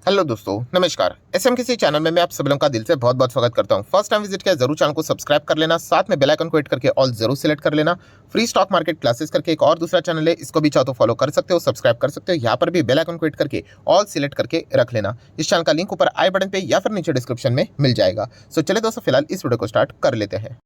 Hello दोस्तों, नमस्कार। SM किसी चैनल में मैं आप सभी लोगों का दिल से बहुत बहुत स्वागत करता हूं। फर्स्ट टाइम विजिट किया जरूर चैनल को सब्सक्राइब कर लेना, साथ में बेल आइकन को हिट करके ऑल जरूर सिलेक्ट कर लेना। फ्री स्टॉक मार्केट क्लासेस करके एक और दूसरा चैनल है, इसको भी चाहो तो फॉलो कर सकते हो, सब्सक्राइब कर सकते हो। यहाँ पर भी बेल आइकन को हिट करके ऑल सिलेक्ट करके रख लेना। इस चैनल का लिंक ऊपर आई बटन पे या फिर नीचे डिस्क्रिप्शन में मिल जाएगा। सो चले दोस्तों, फिलहाल इस वीडियो को स्टार्ट कर लेते हैं।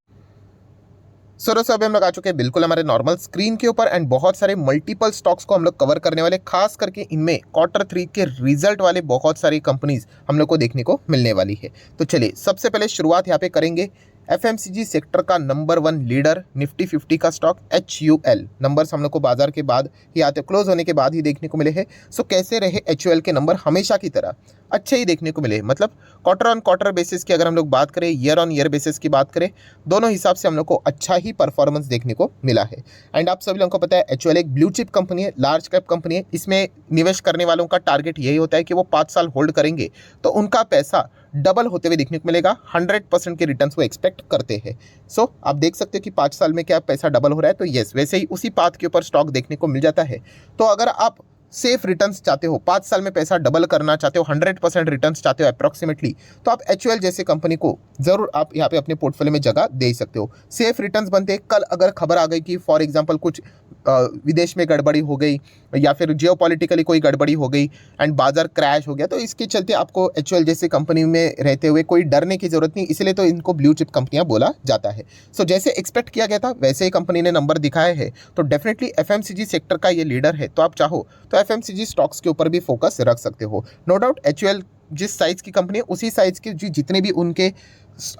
दोस्तों अभी हम लोग आ चुके हैं बिल्कुल हमारे नॉर्मल स्क्रीन के ऊपर एंड बहुत सारे मल्टीपल स्टॉक्स को हम लोग कवर करने वाले, खास करके इनमें Q3 के रिजल्ट वाले बहुत सारी कंपनीज हम लोग को देखने को मिलने वाली है। तो चलिए सबसे पहले शुरुआत यहाँ पे करेंगे एफएमसीजी सेक्टर का नंबर 1 लीडर निफ्टी 50 का स्टॉक HUL। नंबर्स हम लोग को बाजार के बाद ही आते, क्लोज होने के बाद ही देखने को मिले हैं। सो कैसे रहे HUL के नंबर? हमेशा की तरह अच्छे ही देखने को मिले। मतलब क्वार्टर ऑन क्वार्टर बेसिस की अगर हम लोग बात करें, ईयर ऑन ईयर बेसिस की बात करें, दोनों हिसाब से हम लोग को अच्छा ही परफॉर्मेंस देखने को मिला है। एंड आप सभी लोगों को पता है HUL एक ब्लू चिप कंपनी है, लार्ज कैप कंपनी है। इसमें निवेश करने वालों का टारगेट यही होता है कि वो 5 साल होल्ड करेंगे तो उनका पैसा डबल होते हुए देखने को मिलेगा। 100% के रिटर्न्स वो एक्सपेक्ट करते हैं। सो आप देख सकते हो कि 5 साल में क्या पैसा डबल हो रहा है। तो यस, वैसे ही उसी पाथ के ऊपर स्टॉक देखने को मिल जाता है। तो अगर आप सेफ रिटर्न्स चाहते हो, 5 साल में पैसा डबल करना चाहते हो, 100% रिटर्न्स चाहते हो अप्रॉक्सीमेटली, तो आप HUL जैसे कंपनी को जरूर आप यहाँ पे अपने पोर्टफोलियो में जगह दे सकते हो। सेफ रिटर्न्स बनते हैं। कल अगर खबर आ गई कि फॉर एग्जांपल कुछ विदेश में गड़बड़ी हो गई या फिर जियोपॉलिटिकली कोई गड़बड़ी हो गई एंड बाजार क्रैश हो गया, तो इसके चलते आपको HUL जैसे कंपनी में रहते हुए कोई डरने की जरूरत नहीं। इसलिए तो इनको ब्लू चिप कंपनियां बोला जाता है। सो जैसे एक्सपेक्ट किया गया था वैसे ही कंपनी ने नंबर दिखाए हैं। तो डेफिनेटली FMCG सेक्टर का ये लीडर है, तो आप चाहो तो FMCG स्टॉक्स के ऊपर भी फोकस रख सकते हो। नो डाउट HUL जिस साइज की कंपनी है उसी साइज की जितने भी उनके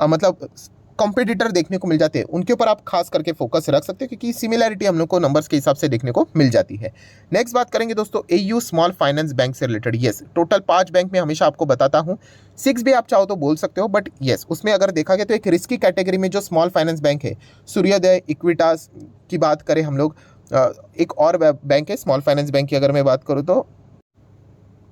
मतलब कॉम्पिटिटर देखने को मिल जाते हैं, उनके ऊपर आप खास करके फोकस रख सकते हो, क्योंकि सिमिलैरिटी हम लोग को नंबर्स के हिसाब से देखने को मिल जाती है। नेक्स्ट बात करेंगे दोस्तों AU स्मॉल फाइनेंस बैंक से रिलेटेड। यस, टोटल 5 बैंक में हमेशा आपको बताता हूँ, 6 भी आप चाहो तो बोल सकते हो, बट यस उसमें अगर देखा गया तो एक रिस्की कैटेगरी में जो स्मॉल फाइनेंस बैंक है, सूर्योदय, इक्विटास की बात करें हम लोग, एक और बैंक है स्मॉल फाइनेंस बैंक की अगर मैं बात करूँ तो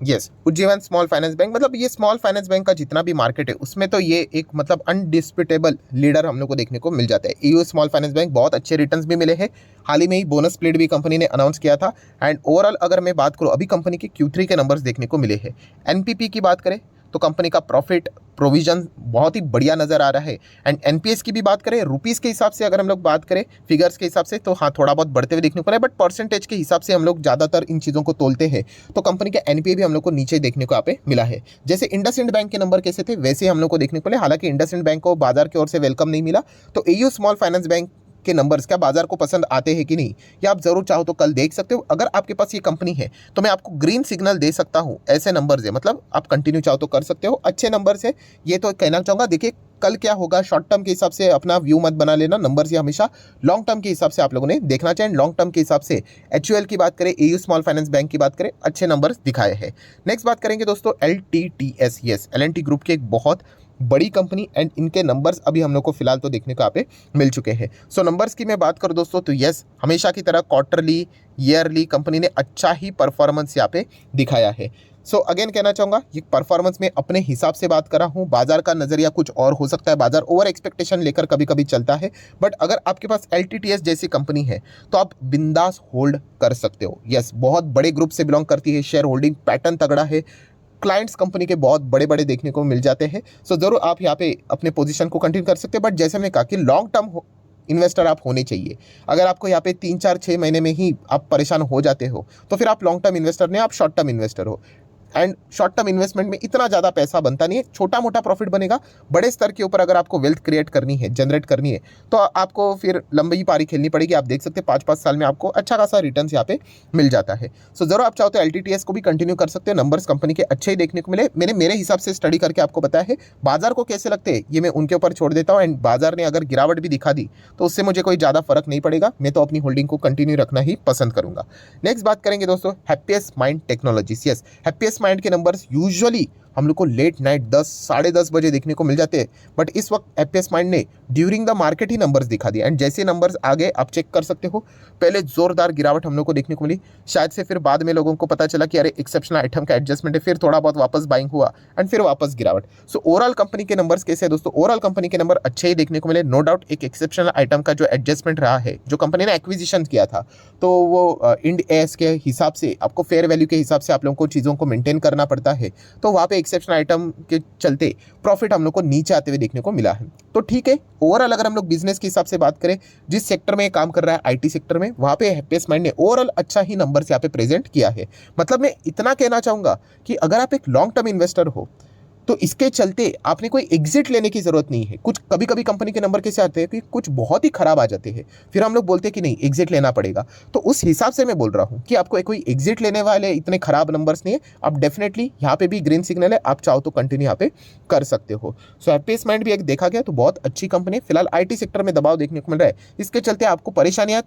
yes Ujjivan small finance bank. मतलब ये स्मॉल फाइनेंस बैंक का जितना भी मार्केट है उसमें तो ये एक मतलब अनडिस्प्यूटेबल लीडर हम लोग को देखने को मिल जाता है। AU स्मॉल फाइनेंस बैंक बहुत अच्छे रिटर्न्स भी मिले हैं। हाल ही में ही बोनस स्प्लिट भी कंपनी ने अनाउंस किया था। एंड ओवरऑल अगर मैं बात करूँ, अभी कंपनी के Q3 के नंबर्स देखने को मिले हैं। NPP की बात करें तो कंपनी का प्रॉफिट प्रोविजन बहुत ही बढ़िया नजर आ रहा है। एंड NPS की भी बात करें, रुपीस के हिसाब से अगर हम लोग बात करें, फिगर्स के हिसाब से, तो हाँ थोड़ा बहुत बढ़ते हुए देखने को मिला है, बट परसेंटेज के हिसाब से हम लोग ज़्यादातर इन चीज़ों को तोलते हैं। तो कंपनी का NPA भी हम लोग को नीचे देखने को यहाँ पे मिला है। जैसे इंडसइंड बैंक के नंबर कैसे थे वैसे हम लोग को देखने को मिले। हालांकि इंडसइंड बैंक को बाजार की ओर से वेलकम नहीं मिला। तो AU स्मॉल फाइनेंस बैंक के नंबर्स क्या बाजार को पसंद आते हैं कि नहीं, या आप जरूर चाहो तो कल देख सकते हो। अगर आपके पास ये कंपनी है तो मैं आपको ग्रीन सिग्नल दे सकता हूँ। ऐसे नंबर्स है, मतलब आप कंटिन्यू चाहो तो कर सकते हो, अच्छे नंबर्स है। ये तो कहना चाहूँगा, देखिए कल क्या होगा, शॉर्ट टर्म के हिसाब से अपना व्यू मत बना लेना। नंबर्स ये हमेशा लॉन्ग टर्म के हिसाब से आप लोगों ने देखना चाहिए। लॉन्ग टर्म के हिसाब से HUL की बात करें, AU स्मॉल फाइनेंस बैंक की बात करें, अच्छे नंबर्स दिखाए हैं। नेक्स्ट बात करेंगे दोस्तों LTTS। यस, L&T ग्रुप की एक बहुत बड़ी कंपनी एंड इनके नंबर्स अभी हम लोग को फिलहाल तो देखने को यहाँ पे मिल चुके हैं। सो नंबर्स की मैं बात करूँ दोस्तों तो यस, हमेशा की तरह क्वार्टरली ईयरली कंपनी ने अच्छा ही परफॉर्मेंस यहाँ पे दिखाया है। सो अगेन कहना चाहूँगा, ये परफॉर्मेंस में अपने हिसाब से बात कर रहा हूँ। बाजार का नज़रिया कुछ और हो सकता है, बाजार ओवर एक्सपेक्टेशन लेकर कभी कभी चलता है, बट अगर आपके पास LTTS जैसी कंपनी है तो आप बिंदास होल्ड कर सकते हो। यस, बहुत बड़े ग्रुप से बिलोंग करती है, शेयर होल्डिंग पैटर्न तगड़ा है, क्लाइंट्स कंपनी के बहुत बड़े बड़े देखने को मिल जाते हैं। सो जरूर आप यहाँ पे अपने पोजीशन को कंटिन्यू कर सकते हैं, बट जैसे मैंने कहा कि लॉन्ग टर्म इन्वेस्टर आप होने चाहिए। अगर आपको यहाँ पे 3 4 6 महीने में ही आप परेशान हो जाते हो तो फिर आप लॉन्ग टर्म इन्वेस्टर नहीं, आप शॉर्ट टर्म इन्वेस्टर हो। एंड शॉर्ट टर्म इन्वेस्टमेंट में इतना ज़्यादा पैसा बनता नहीं है, छोटा मोटा प्रॉफिट बनेगा। बड़े स्तर के ऊपर अगर आपको वेल्थ क्रिएट करनी है, जनरेट करनी है, तो आपको फिर लंबी पारी खेलनी पड़ेगी। आप देख सकते हैं 5 5 साल में आपको अच्छा खासा रिटर्न यहाँ पे मिल जाता है। सो जरूर आप चाहो तो LTTS को भी कंटिन्यू कर सकते हो। नंबर्स कंपनी के अच्छे ही देखने को मिले। मैंने मेरे हिसाब से स्टडी करके आपको बताया है। बाजार को कैसे लगते हैं ये मैं उनके ऊपर छोड़ देता हूँ। एंड बाजार ने अगर गिरावट भी दिखा दी तो उससे मुझे कोई ज़्यादा फर्क नहीं पड़ेगा, मैं तो अपनी होल्डिंग को कंटिन्यू रखना ही पसंद करूंगा। नेक्स्ट बात करेंगे दोस्तों happiest mind technologies. Yes, happiest mind के नंबर्स यूजुअली हम लोग को लेट नाइट 10 साढ़े 10 बजे देखने को मिल जाते हैं, बट इस वक्त हैप्पीएस्ट माइंड ने during the market he numbers दिखा दिया। एंड जैसे नंबर्स आगे आप चेक कर सकते हो, पहले जोरदार गिरावट हम लोग को देखने को मिली, शायद से फिर बाद में लोगों को पता चला कि अरे एक्सेप्शनल आइटम का एडजस्टमेंट है, फिर थोड़ा बहुत वापस बाइंग हुआ एंड फिर वापस गिरावट। सो ओवरऑल कंपनी के नंबर्स कैसे हैं दोस्तों? ओवरऑल कंपनी के नंबर अच्छे ही देखने को मिले। नो डाउट एक एक्सेप्शनल आइटम का जो एडजस्टमेंट रहा है, जो कंपनी ने एक्विजिशन किया था, तो वो इंड एस के हिसाब से आपको फेयर वैल्यू के हिसाब से आप लोगों को चीज़ों को मेंटेन करना पड़ता है, तो वहाँ पे एक्सेप्शनल आइटम के चलते प्रॉफिट हम लोग को नीचे आते हुए देखने को मिला है। तो ठीक है, ओवरऑल अगर हम लोग बिजनेस के हिसाब से बात करें, जिस सेक्टर में काम कर रहा है आईटी सेक्टर में, वहाँ पे हैप्पीएस्ट माइंड ने ओवरऑल अच्छा ही नंबर्स यहाँ पे प्रेजेंट किया है। मतलब मैं इतना कहना चाहूँगा कि अगर आप एक लॉन्ग टर्म इन्वेस्टर हो तो इसके चलते आपने कोई एग्जिट लेने की जरूरत नहीं है। कुछ कभी कभी कंपनी के नंबर कैसे आते हैं कि कुछ बहुत ही खराब आ जाते हैं, फिर हम लोग बोलते हैं कि नहीं एग्जिट लेना पड़ेगा। तो उस हिसाब से मैं बोल रहा हूँ कि आपको कोई एग्जिट लेने वाले इतने खराब नंबर्स नहीं है। आप डेफिनेटली यहाँ पे भी ग्रीन सिग्नल है, आप चाहो तो कंटिन्यू यहाँ पे कर सकते हो। सो हैप्पीएस्ट माइंड भी एक देखा गया तो बहुत अच्छी कंपनी है। फिलहाल आईटी सेक्टर में दबाव देखने को मिल रहा है, इसके चलते आपको परेशानियां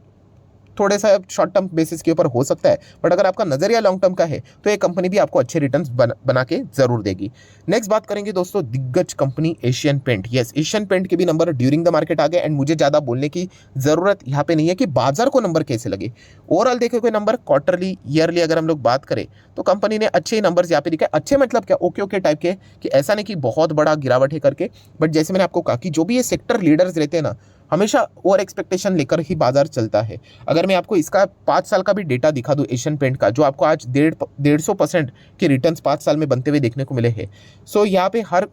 थोड़े सा शॉर्ट टर्म बेसिस के ऊपर हो सकता है, बट अगर आपका नजरिया लॉन्ग टर्म का है तो ये कंपनी भी आपको अच्छे रिटर्न्स बना के जरूर देगी। नेक्स्ट बात करेंगे दोस्तों दिग्गज कंपनी एशियन पेंट। यस, एशियन पेंट के भी नंबर ड्यूरिंग द मार्केट आ गए एंड मुझे ज्यादा बोलने की जरूरत यहाँ पे नहीं है कि बाजार को नंबर कैसे लगे। ओवरऑल देखे कोई नंबर क्वार्टरली ईयरली अगर हम लोग बात करें तो कंपनी ने अच्छे ही नंबर्स यहाँ पे दिखाए। अच्छे मतलब क्या, ओके ओके टाइप के, कि ऐसा नहीं कि बहुत बड़ा गिरावट है करके, बट जैसे मैंने आपको कहा कि जो भी ये सेक्टर लीडर्स रहते हैं ना, हमेशा ओवर एक्सपेक्टेशन लेकर ही बाजार चलता है। अगर मैं आपको इसका 5 साल का भी डेटा दिखा दूं एशियन पेंट का, जो आपको आज 150% के रिटर्न्स 5 साल में बनते हुए देखने को मिले हैं। सो यहाँ पे हर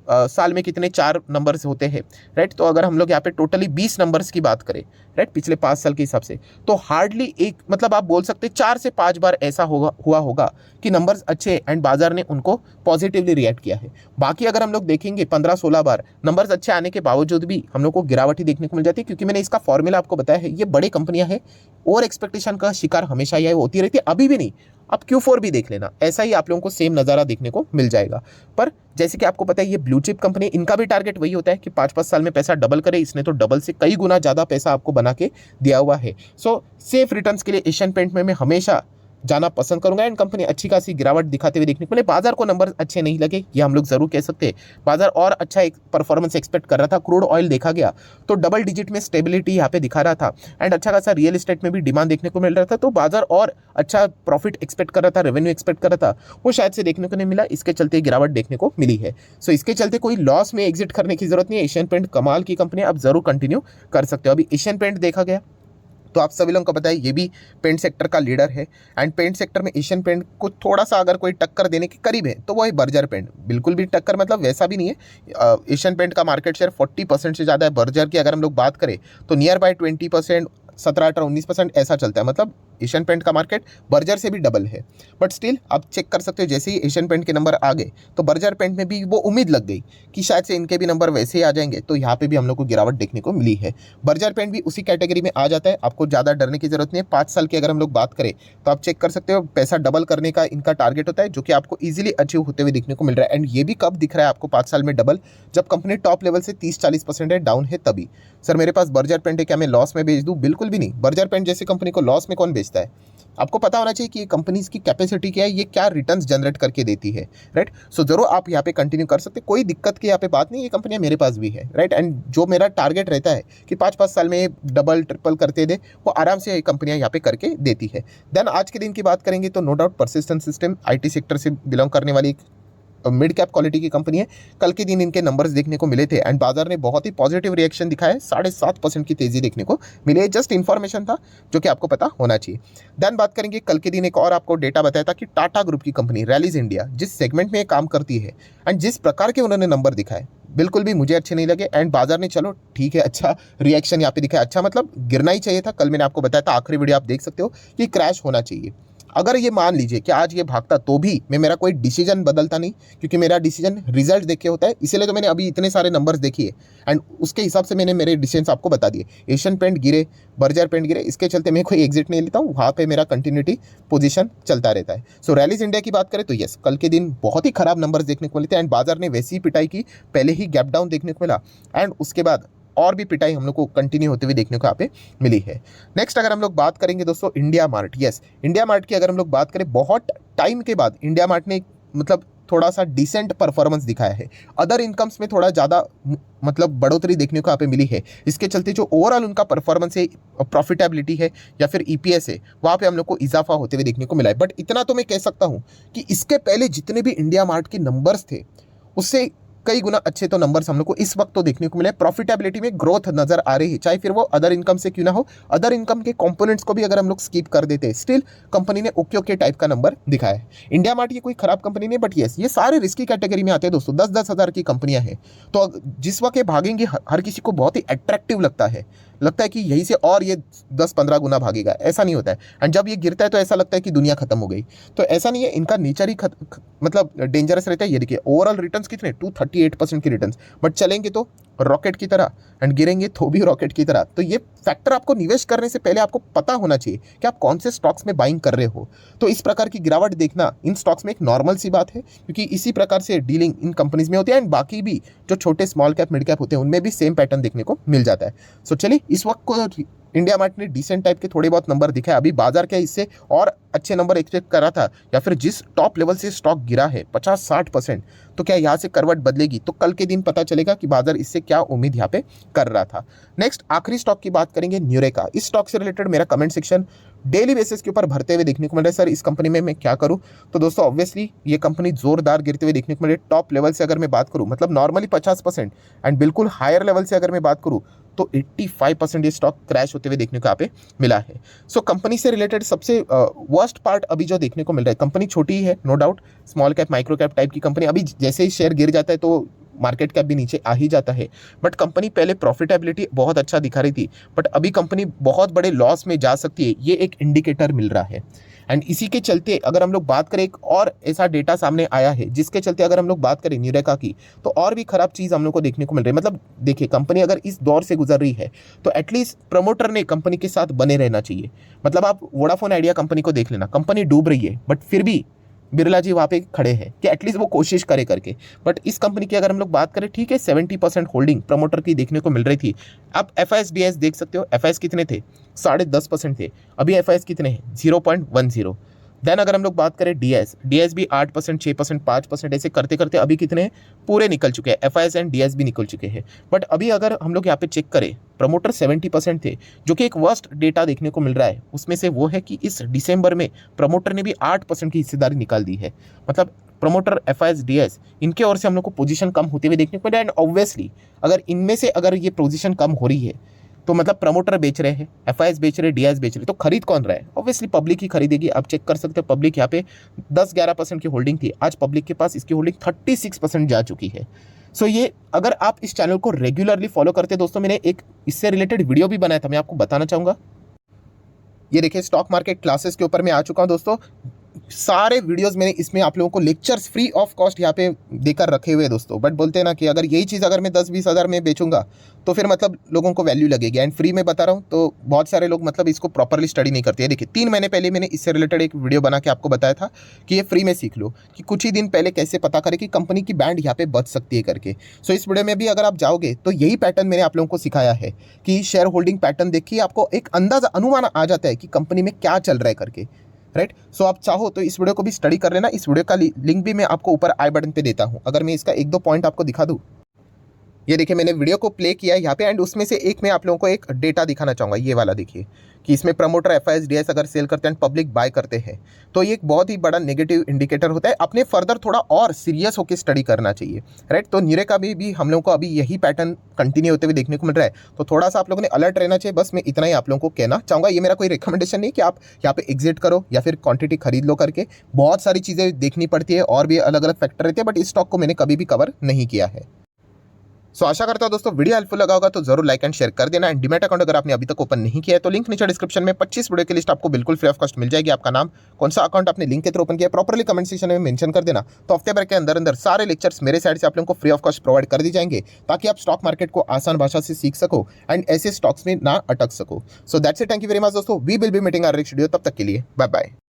साल में कितने 4 नंबर्स होते हैं, राइट। तो अगर हम लोग यहाँ पे टोटली 20 नंबर्स की बात करें, राइट, पिछले 5 साल के हिसाब से, तो हार्डली एक मतलब आप बोल सकते 4 से 5 बार ऐसा हुआ होगा कि नंबर्स अच्छे एंड बाजार ने उनको पॉजिटिवली रिएक्ट किया है। बाकी अगर हम लोग देखेंगे 15-16 बार नंबर्स अच्छे आने के बावजूद भी हम लोग को गिरावट ही देखने को मिल जाती है, क्योंकि मैंने इसका फॉर्मूला आपको बताया है। ये बड़ी कंपनियां हैं, ओवर एक्सपेक्टेशन का शिकार हमेशा यह होती रहती है, अभी भी नहीं, आप Q4 भी देख लेना, ऐसा ही आप लोगों को सेम नज़ारा देखने को मिल जाएगा। पर जैसे कि आपको पता है ये ब्लू चिप कंपनी, इनका भी टारगेट वही होता है कि 5-5 साल में पैसा डबल करे। इसने तो डबल से कई गुना ज़्यादा पैसा आपको बना के दिया हुआ है। सो सेफ रिटर्न्स के लिए एशियन पेंट में मैं हमेशा जाना पसंद करूंगा एंड कंपनी अच्छी खासी गिरावट दिखाते हुए देखने को मिले। बाजार को नंबर अच्छे नहीं लगे, ये हम लोग जरूर कह सकते हैं। बाजार और अच्छा एक परफॉर्मेंस एक्सपेक्ट कर रहा था। क्रूड ऑयल देखा गया तो डबल डिजिट में स्टेबिलिटी यहाँ पे दिखा रहा था एंड अच्छा खासा रियल एस्टेट में भी डिमांड देखने को मिल रहा था। तो बाजार और अच्छा प्रॉफिट एक्सपेक्ट कर रहा था, रेवेन्यू एक्सपेक्ट कर रहा था, वो शायद से देखने को नहीं मिला। इसके चलते गिरावट देखने को मिली है। सो इसके चलते कोई लॉस में एग्जिट करने की जरूरत नहीं है। एशियन पेंट कमाल की कंपनी है, आप जरूर कंटिन्यू कर सकते हो। अभी एशियन पेंट देखा गया तो आप सभी लोगों को पता है ये भी पेंट सेक्टर का लीडर है एंड पेंट सेक्टर में एशियन पेंट को थोड़ा सा अगर कोई टक्कर देने के करीब है तो वो है बर्जर पेंट। बिल्कुल भी टक्कर मतलब वैसा भी नहीं है। एशियन पेंट का मार्केट शेयर 40% से ज़्यादा है। बर्जर की अगर हम लोग बात करें तो नियर बाय 20%, 17-18-19% ऐसा चलता है। मतलब एशियन पेंट का मार्केट बर्जर से भी डबल है। बट स्टिल आप चेक कर सकते हो, जैसे ही एशियन पेंट के नंबर आ गए तो बर्जर पेंट में भी वो उम्मीद लग गई कि शायद से इनके भी नंबर वैसे ही आ जाएंगे, तो यहाँ पे भी हम लोग को गिरावट देखने को मिली है। बर्जर पेंट भी उसी कैटेगरी में आ जाता है, आपको ज़्यादा डरने की जरूरत नहीं है। 5 साल की अगर हम लोग बात करें तो आप चेक कर सकते हो, पैसा डबल करने का इनका टारगेट होता है, जो कि आपको ईजिली अचीव होते हुए देखने को मिल रहा है। एंड ये भी कब दिख रहा है आपको 5 साल में डबल, जब कंपनी टॉप लेवल से 30-40% है डाउन है तभी। सर मेरे पास बर्जर पेंट है, क्या मैं लॉस में बेच दूँ? बिल्कुल भी नहीं। बर्जर पेंट जैसी कंपनी को लॉस में कौन बेचता है? आपको पता होना चाहिए कि ये कंपनीज की कैपेसिटी क्या है, ये क्या रिटर्न्स जनरेट करके देती है, राइट। सो जरूर आप यहाँ पे कंटिन्यू कर सकते, कोई दिक्कत की यहाँ पे बात नहीं। ये कंपनियां मेरे पास भी है, राइट। एंड जो मेरा टारगेट रहता है कि 5-5 साल में डबल ट्रिपल करते दे, वो आराम से ये कंपनियां यहाँ पे करके देती है। देन आज के दिन की बात करेंगे तो no doubt Persistent System IT sector से बिलोंग करने वाली मिड कैप क्वालिटी की कंपनी है। कल के दिन इनके नंबर्स देखने को मिले थे एंड बाजार ने बहुत ही पॉजिटिव रिएक्शन दिखाया है। 7.5% की तेजी देखने को मिली है। जस्ट इन्फॉर्मेशन था जो कि आपको पता होना चाहिए। देन बात करेंगे कल के दिन एक और आपको डेटा बताया था कि टाटा ग्रुप की कंपनी रैलीज इंडिया जिस सेगमेंट में काम करती है एंड जिस प्रकार के उन्होंने नंबर दिखाए बिल्कुल भी मुझे अच्छे नहीं लगे। एंड बाजार ने चलो ठीक है अच्छा रिएक्शन यहाँ पे दिखाया, अच्छा मतलब गिरना ही चाहिए था। कल मैंने आपको बताया था, आखिरी वीडियो आप देख सकते हो, कि क्रैश होना चाहिए। अगर ये मान लीजिए कि आज ये भागता तो भी मैं मेरा कोई डिसीजन बदलता नहीं, क्योंकि मेरा डिसीजन रिजल्ट देख के होता है। इसीलिए तो मैंने अभी इतने सारे नंबर्स देखिए एंड उसके हिसाब से मैंने मेरे डिसीजन आपको बता दिए। एशियन पेंट गिरे, बर्जर पेंट गिरे, इसके चलते मैं कोई एग्जिट नहीं लेता हूँ, वहाँ पे मेरा कंटिन्यूटी पोजीशन चलता रहता है। सो रैलीज इंडिया की बात करें तो यस, कल के दिन बहुत ही खराब नंबर्स देखने को मिले थे एंड बाजार ने वैसी ही पिटाई की, पहले ही गैप डाउन देखने को मिला एंड उसके बाद और भी पिटाई हम लोग को कंटिन्यू होते हुए देखने को यहाँ पे मिली है। नेक्स्ट अगर हम लोग बात करेंगे दोस्तों India mart, yes India mart की अगर हम लोग बात करें, बहुत टाइम के बाद इंडिया मार्ट ने मतलब थोड़ा सा डिसेंट परफॉर्मेंस दिखाया है। अदर इनकम्स में थोड़ा ज़्यादा मतलब बढ़ोतरी देखने को यहाँ पे मिली है। इसके चलते जो ओवरऑल उनका परफॉर्मेंस है, प्रॉफिटेबिलिटी है या फिर ईपीएस है, वहाँ पे हम लोग को इजाफा होते हुए देखने को मिला है। बट इतना तो मैं कह सकता हूँ कि इसके पहले जितने भी इंडिया मार्ट के नंबर्स थे उससे कई गुना अच्छे तो नंबर्स हम लोग को इस वक्त तो देखने को मिले। प्रॉफिटेबिलिटी में ग्रोथ नजर आ रही है, चाहे फिर वो अदर इनकम से क्यों ना हो। अदर इनकम के कंपोनेंट्स को भी अगर हम लोग स्किप कर देते हैं, स्टिल कंपनी ने ओके ओके टाइप का नंबर दिखाया है। इंडिया मार्ट ये कोई खराब कंपनी नहीं, बट यस ये सारे रिस्की कैटेगरी में आते हैं दोस्तों। 10-10 हज़ार की कंपनियां हैं, तो जिस वक्त ये भागेंगे हर किसी को बहुत ही अट्रैक्टिव लगता है कि यहीं से और ये 10-15 गुना भागेगा। ऐसा नहीं होता है। एंड जब ये गिरता है तो ऐसा लगता है कि दुनिया खत्म हो गई। तो ऐसा नहीं है, इनका नेचर ही मतलब डेंजरस रहता है। ये देखिए ओवरऑल रिटर्न्स कितने 238% की रिटर्न्स, बट चलेंगे तो रॉकेट की तरह एंड गिरेंगे तो भी रॉकेट की तरह। तो ये फैक्टर आपको निवेश करने से पहले आपको पता होना चाहिए कि आप कौन से स्टॉक्स में बाइंग कर रहे हो। तो इस प्रकार की गिरावट देखना इन स्टॉक्स में एक नॉर्मल सी बात है, क्योंकि इसी प्रकार से डीलिंग इन कंपनीज में होती है। एंड बाकी भी जो छोटे स्मॉल कैप मिड कैप होते हैं उनमें भी सेम पैटर्न देखने को मिल जाता है। सो चलिए, इस वक्त को इंडिया मार्ट ने डिसेंट टाइप के थोड़े बहुत नंबर दिखाए। अभी बाजार क्या इससे और अच्छे नंबर एक्सपेक्ट कर रहा था, या फिर जिस टॉप लेवल से स्टॉक गिरा है 50-60%, तो क्या यहाँ से करवट बदलेगी? तो कल के दिन पता चलेगा कि बाजार इससे क्या उम्मीद यहाँ पे कर रहा था। नेक्स्ट आखिरी स्टॉक की बात करेंगे, न्यूरेका। इस स्टॉक से रिलेटेड मेरा कमेंट सेक्शन डेली बेसिस के ऊपर भरते हुए देखने को मिल रहा है। सर इस कंपनी में मैं क्या करूं? तो दोस्तों ऑब्वियसली ये कंपनी जोरदार गिरते हुए देखने को मिल रही है। टॉप लेवल से अगर मैं बात करूं, मतलब नॉर्मली 50%, एंड बिल्कुल हायर लेवल से अगर मैं बात करूं तो 85% ये स्टॉक क्रैश होते हुए देखने को यहाँ पे मिला है। सो कंपनी से रिलेटेड सबसे वर्स्ट पार्ट अभी जो देखने को मिल रहा है, कंपनी छोटी ही है no doubt, small cap micro cap type की कंपनी। अभी जैसे ही शेयर गिर जाता है तो मार्केट कैप भी नीचे आ ही जाता है। बट कंपनी पहले प्रॉफिटेबिलिटी बहुत अच्छा दिखा रही थी, बट अभी कंपनी बहुत बड़े लॉस में जा सकती है, ये एक इंडिकेटर मिल रहा है। एंड इसी के चलते अगर हम लोग बात करें, एक और ऐसा डेटा सामने आया है जिसके चलते अगर हम लोग बात करें न्यूरेका की, तो और भी खराब चीज़ हम लोग को देखने को मिल रही है। मतलब देखिए, कंपनी अगर इस दौर से गुजर रही है तो एटलीस्ट प्रमोटर ने कंपनी के साथ बने रहना चाहिए। मतलब आप वोडाफोन आइडिया कंपनी को देख लेना, कंपनी डूब रही है बट फिर भी बिरला जी वहाँ पे खड़े हैं कि एटलीस्ट वो कोशिश करे करके। बट इस कंपनी की अगर हम लोग बात करें, ठीक है 70% होल्डिंग प्रमोटर की देखने को मिल रही थी। आप FIS देख सकते हो, FIS कितने थे? 10.5% थे। अभी FIS कितने हैं? 0.10। देन अगर हम लोग बात करें DS भी 8%, 6%, 5% ऐसे करते करते अभी कितने हैं? पूरे निकल चुके हैं। FIS एंड DS भी निकल चुके हैं। बट अभी अगर हम लोग यहाँ पे चेक करें, प्रमोटर 70% थे, जो कि एक वर्स्ट डेटा देखने को मिल रहा है। उसमें से वो है कि इस दिसंबर में प्रमोटर ने भी 8% की हिस्सेदारी निकाल दी है। मतलब प्रमोटर, FIS, DS इनके ओर से हम लोग को पोजीशन कम होते हुए देखने को मिल रहा है। एंड ऑब्वियसली अगर इनमें से अगर ये पोजीशन कम हो रही है तो मतलब प्रमोटर बेच रहे हैं, FIS बेच रहे हैं, DS बेच रहे हैं, तो खरीद कौन रहा है? ऑब्वियसली पब्लिक ही खरीदेगी। आप चेक कर सकते हो, पब्लिक यहाँ पे 10-11% की होल्डिंग थी, आज पब्लिक के पास इसकी होल्डिंग 36% जा चुकी है। सो ये अगर आप इस चैनल को रेगुलरली फॉलो करते हैं दोस्तों, मैंने एक इससे रिलेटेड वीडियो भी बनाया था, मैं आपको बताना चाहूँगा। ये देखिए स्टॉक मार्केट क्लासेस के ऊपर मैं आ चुका हूँ दोस्तों। सारे वीडियोस मैंने इसमें आप लोगों को लेक्चर्स फ्री ऑफ कॉस्ट यहाँ पे देकर रखे हुए दोस्तों। बट बोलते हैं ना कि अगर यही चीज़ अगर मैं 10-20 हज़ार में बेचूंगा तो फिर मतलब लोगों को वैल्यू लगेगी। एंड फ्री में बता रहा हूँ तो बहुत सारे लोग मतलब इसको प्रॉपरली स्टडी नहीं करते हैं। देखिए 3 महीने पहले मैंने इससे रिलेटेड एक वीडियो बना के आपको बताया था कि ये फ्री में सीख लो कि कुछ ही दिन पहले कैसे पता करें कि कंपनी की बैंड यहाँ पे बच सकती है करके। सो इस वीडियो में भी अगर आप जाओगे तो यही पैटर्न मैंने आप लोगों को सिखाया है कि शेयर होल्डिंग पैटर्न देखिए, आपको एक अंदाजा अनुमान आ जाता है कि कंपनी में क्या चल रहा है करके, राइट। सो आप चाहो तो इस वीडियो को भी स्टडी कर लेना। इस वीडियो का लिंक भी मैं आपको ऊपर आई बटन पे देता हूं। अगर मैं इसका 1-2 पॉइंट आपको दिखा दूं, ये देखिए मैंने वीडियो को प्ले किया है यहाँ पे, एंड उसमें से एक मैं आप लोगों को एक डेटा दिखाना चाहूँगा। ये वाला देखिए कि इसमें प्रमोटर, FIS, DS अगर सेल करते हैं एंड पब्लिक बाय करते हैं तो ये एक बहुत ही बड़ा नेगेटिव इंडिकेटर होता है। अपने फर्दर थोड़ा और सीरियस होकर स्टडी करना चाहिए, राइट। तो न्यूरेका भी हम लोगों को अभी यही पैटर्न कंटिन्यू होते हुए देखने को मिल रहा है। तो थोड़ा सा आप लोगों ने अलर्ट रहना चाहिए। बस मैं इतना ही आप लोगों को कहना चाहूँगा। ये मेरा कोई रिकमेंडेशन नहीं कि आप यहाँ पे एग्जिट करो या फिर क्वांटिटी खरीद लो करके। बहुत सारी चीज़ें देखनी पड़ती है और भी अलग अलग फैक्टर रहते हैं, बट इस स्टॉक को मैंने कभी भी कवर नहीं किया है। सो आशा करता हूं दोस्तों वीडियो हेल्पफुल लगा होगा तो जरूर लाइक एंड शेयर कर देना। एंड डीमैट अकाउंट अगर आपने अभी तक ओपन नहीं किया है तो लिंक नीचे डिस्क्रिप्शन में 25 वीडियो की लिस्ट आपको बिल्कुल फ्री ऑफ कॉस्ट मिल जाएगी। आपका नाम, कौन सा अकाउंट आपने लिंक के थ्रू ओपन किया, प्रॉपर्ली कमेंट सेक्शन में मेंशन कर देना। तो हफ्ते भर के अंदर अंदर सारे लेक्चर्स मेरे साइड से आप लोगों को फ्री ऑफ कॉस्ट प्रोवाइड कर दी जाएंगे, ताकि आप स्टॉक मार्केट को आसान भाषा से सीख सको एंड ऐसे स्टॉक्स में ना अटक सको। So that's it, thank you very much दोस्तों। We will be meeting our next video. तब तक के लिए बाय बाय।